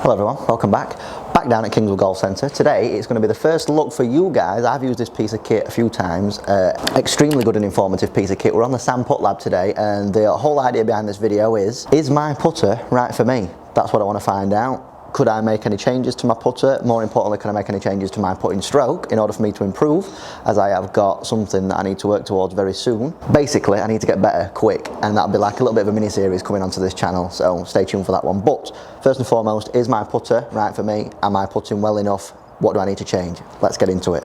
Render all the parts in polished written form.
Hello everyone, welcome back. Back down at Kingswood Golf Centre. Today it's going to be the first look for you guys. I've used this piece of kit a few times. Extremely good and informative piece of kit. We're on the Sam Putt Lab today and the whole idea behind this video is my putter right for me? That's what I want to find out. Could I make any changes to my putter? More importantly, can I make any changes to my putting stroke in order for me to improve, as I have got something that I need to work towards very soon. Basically, I need to get better quick, and that'll be like a little bit of a mini series coming onto this channel, so stay tuned for that one. But first and foremost, is my putter right for me? Am I putting well enough? What do I need to change? Let's get into it.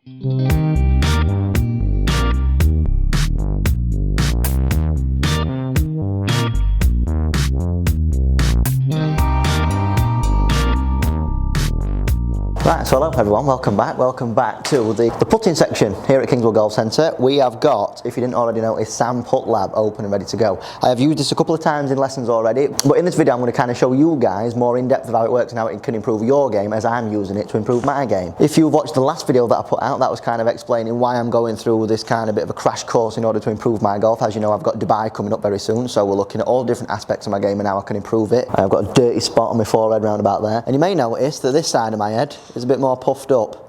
Right, so hello everyone, welcome back to the putting section here at Kingswood Golf Centre. We have got, if you didn't already know, a Sam Putt Lab open and ready to go. I have used this a couple of times in lessons already, but in this video I'm going to kind of show you guys more in depth of how it works and how it can improve your game as I'm using it to improve my game. If you've watched the last video that I put out, that was kind of explaining why I'm going through this kind of bit of a crash course in order to improve my golf. As you know, I've got Dubai coming up very soon, so we're looking at all different aspects of my game and how I can improve it. I've got a dirty spot on my forehead round about there, and you may notice that this side of my head is a bit more puffed up.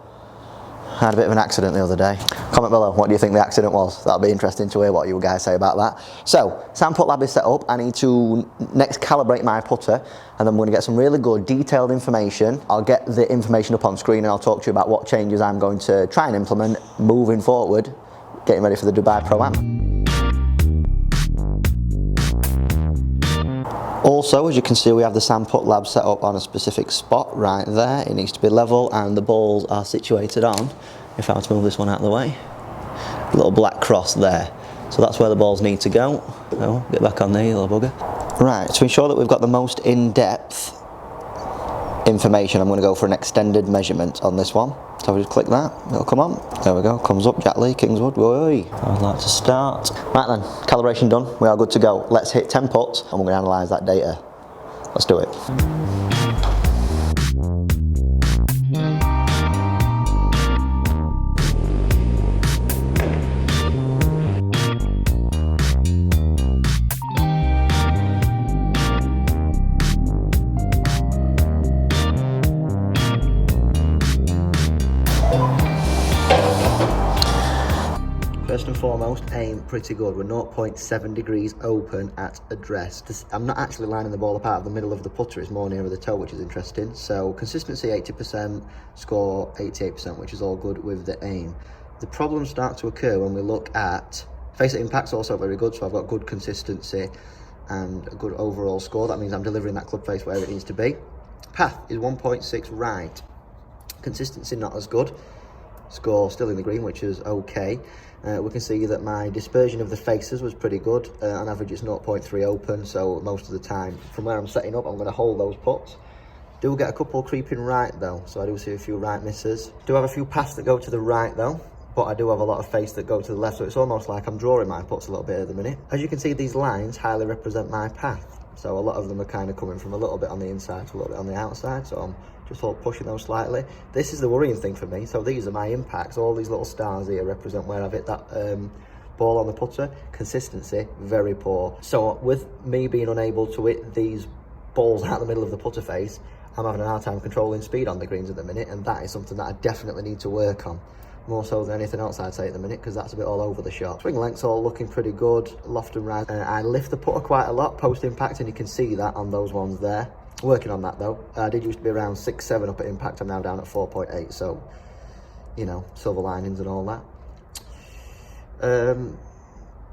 I had a bit of an accident the other day. Comment below, what do you think the accident was? That'll be interesting to hear what you guys say about that. So, Sam Putt Lab is set up. I need to next calibrate my putter, and then I'm going to get some really good detailed information. I'll get the information up on screen and I'll talk to you about what changes I'm going to try and implement moving forward, getting ready for the Dubai Pro-Am. Also, as you can see, we have the Sam Putt Lab set up on a specific spot right there. It needs to be level and the balls are situated on, if I were to move this one out of the way, a little black cross there. So that's where the balls need to go. Oh, get back on there, you little bugger. Right, to ensure that we've got the most in-depth information, I'm going to go for an extended measurement on this one. So we just click that, it'll come on. There we go, comes up, Jack Lee, Kingswood. Whoa. I'd like to start. Right then, calibration done, we are good to go. Let's hit 10 putts and we're going to analyse that data. Let's do it. First and foremost, aim pretty good. We're 0.7 degrees open at address. I'm not actually lining the ball up out of the middle of the putter, it's more nearer the toe, which is interesting. So consistency 80%, score 88%, which is all good with the aim. The problems start to occur when we look at face at impact's also very good, so I've got good consistency and a good overall score. That means I'm delivering that club face wherever it needs to be. Path is 1.6 right. Consistency not as good. Score still in the green, which is okay. We can see that my dispersion of the faces was pretty good. On average it's 0.3 open, so most of the time from where I'm setting up I'm going to hold those putts. Do get a couple creeping right though, so I do see a few right misses. Do have a few paths that go to the right though, but I do have a lot of face that go to the left, so it's almost like I'm drawing my putts a little bit at the minute. As you can see, these lines highly represent my path, so a lot of them are kind of coming from a little bit on the inside to a little bit on the outside, so I'm just pushing those slightly. This is the worrying thing for me. So these are my impacts. All these little stars here represent where I've hit that ball on the putter. Consistency, very poor. So with me being unable to hit these balls out the middle of the putter face, I'm having a hard time controlling speed on the greens at the minute, and that is something that I definitely need to work on. More so than anything else I'd say at the minute, because that's a bit all over the shot. Swing length's all looking pretty good, loft and rise. I lift the putter quite a lot post impact, and you can see that on those ones there. Working on that though. I did used to be around 6-7 up at impact. I'm now down at 4.8, so you know, silver linings and all that.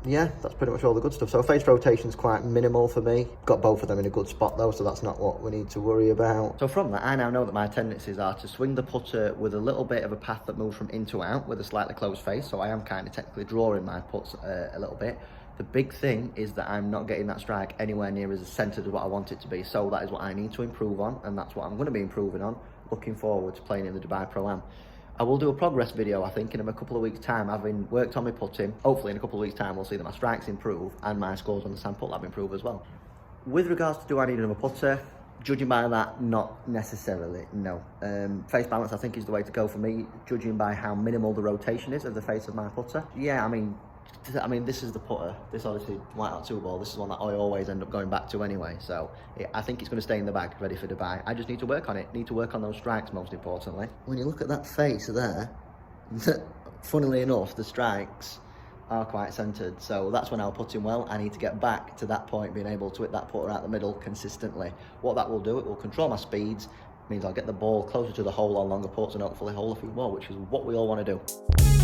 Yeah, that's pretty much all the good stuff. So face rotation's quite minimal for me. Got both of them in a good spot though, so that's not what we need to worry about. So from that, I now know that my tendencies are to swing the putter with a little bit of a path that moves from in to out with a slightly closed face, so I am kind of technically drawing my putts a little bit. The big thing is that I'm not getting that strike anywhere near as centered as what I want it to be, so that is what I need to improve on, and that's what I'm going to be improving on, looking forward to playing in the Dubai Pro-Am. I will do a progress video, I think, in a couple of weeks' time, having worked on my putting. Hopefully in a couple of weeks' time we'll see that my strikes improve and my scores on the Sam Putt Lab improve as well. With regards to do I need another putter, judging by that, not necessarily, no. Face balance I think is the way to go for me, judging by how minimal the rotation is of the face of my putter. Yeah, I mean, I mean, this is the putter. This obviously White Out 2 ball. This is one that I always end up going back to anyway. So I think it's going to stay in the bag, ready for Dubai. I just need to work on it. Need to work on those strikes, most importantly. When you look at that face there, funnily enough, the strikes are quite centred. So that's when I'll put in well. I need to get back to that point, being able to hit that putter out the middle consistently. What that will do, it will control my speeds. Means I'll get the ball closer to the hole on longer putts and hopefully hole a few more, which is what we all want to do.